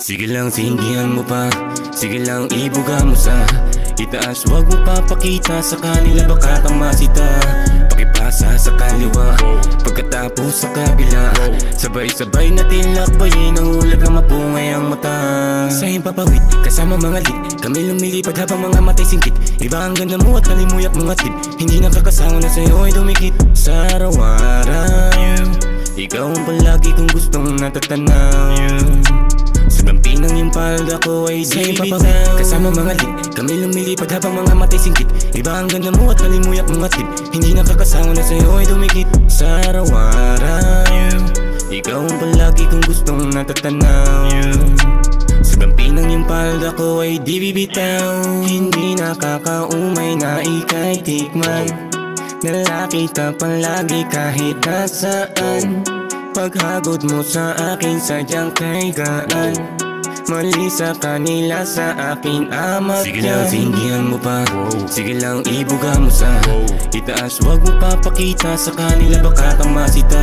Sige lang, sindihan mo pa. Sige lang, ibuga mo sa itaas. Huwag mo papakita sa kanila, baka kang masita. Pakipasa sa kaliwa, pagkatapos sa kabila. Sabay-sabay natin lakbayin, ang ulap na mapungay ang mata. Sa impapawid, kasama mga lit, kami lumilipad habang mga matay singkit. Iba ang ganda mo at nalimuyak mga tip. Hindi nakakasama na sa'yo ay dumikit. Sa araw-araw, ikaw ang palagi kong gustong natatanaw. Sa dampi ng iyong palda ko ay di bitaw. Kasama mga lit, kami lumilipad habang mga matay singkit. Iba ang ganda mo at nalimuyak mga tip. Hindi nakakasama na sa'yo ay dumikit. Sa araw-araw, ikaw ang palagi kong gustong natatanaw. Sa dampi ng iyong palda ko ay di bibitaw. Hindi nakakaumay na ika'y tikman. Nalapit ka palagi kahit nasaan. Paghagod mo sa akin sadyang kay gaan. Mali sa kanila, sa akin amat. Sige lang, sindihan mo pa. Sige lang, ibuga mo sa itaas. Huwag mo papakita sa kanila, baka kang masita.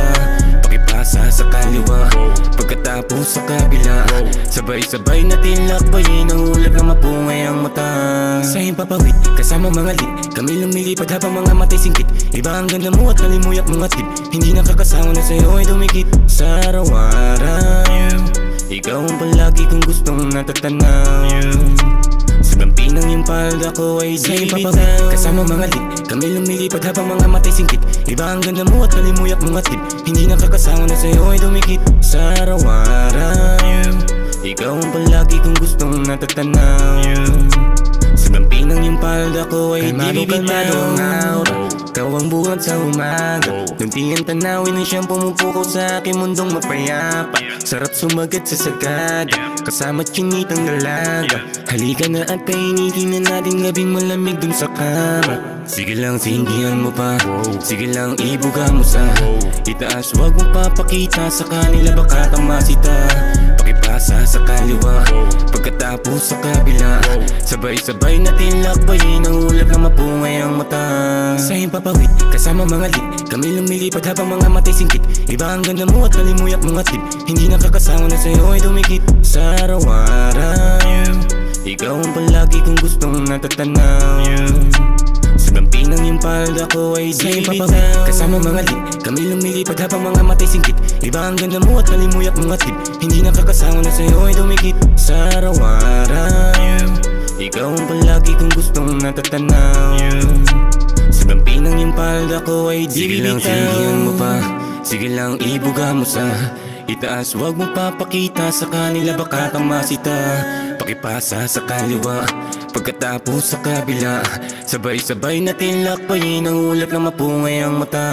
Pakipasa sa kaliwa, pagkatapos sa kabila. Sabay-sabay natin lakbayin, ang ulap na mapungay ang mata. Sa impapawid, kasama mga lit, kami lumilipad habang mga matay singkit. Iba ang ganda mo at nalimuyak mga tip. Hindi nakakasama na sa'yo ay dumikit. Sa araw-araw, ikaw ang palagi kong gustong natatanaw. Sa dampi ng iyong palda ko ay di bitaw. Kasama mga lit, kami lumilipad habang mga matay singkit. Iba ang ganda mo at nalimuyak mga tip. Hindi nakakasama na sa'yo ay dumikit. Sa araw-araw, ikaw ang palagi kong gustong natatanaw. Sa dampi ng iyong palda ko ay di bitaw. Ikaw ang buhat sa umaga, lunti ang tanawin ng siyang pumupukaw sa aking mundong mapayapa. Sarap sumagat sa sagada, kasama't chinitang dalaga. Halika na at painitin na natin gabing malamig dun sa kama. Sige lang, sindihan mo pa. Sige lang, ibuga mo sa itaas. Huwag mo papakita sa kanila, baka kang masita. Pakipasa sa kaliwa, pagkatapos sa kabila. Sabay-sabay natin lakbayin, ang ulap na mapungay ang mata. Sa impapawid, kasama mga lit, kami lumilipad habang mga matay singkit. Iba ang ganda mo at nalimuyak mga tip. Hindi nakakasama na sa'yo ay dumikit. Sa araw-araw, ikaw ang palagi kong gustong natatanaw. Sa dampi ng iyong palda ko ay di bitaw. Kasama mga lit, kami lumilipad habang mga matay singkit. Iba ang ganda mo at nalimuyak mga tip. Hindi nakakasama na sa'yo ay dumikit. Sa araw-araw, ikaw ang palagi kong gustong natatanaw. Sa dampi ng iyong palda ko ay di bitaw. Sige lang, sindihan mo pa. Sige lang, ibuga mo sa itaas. Huwag mo papakita sa kanila, baka kang masita. Pakipasa sa kaliwa, pagkatapos sa kabila. Sabay-sabay natin lakbayin, ang ulap na mapungay ang mata.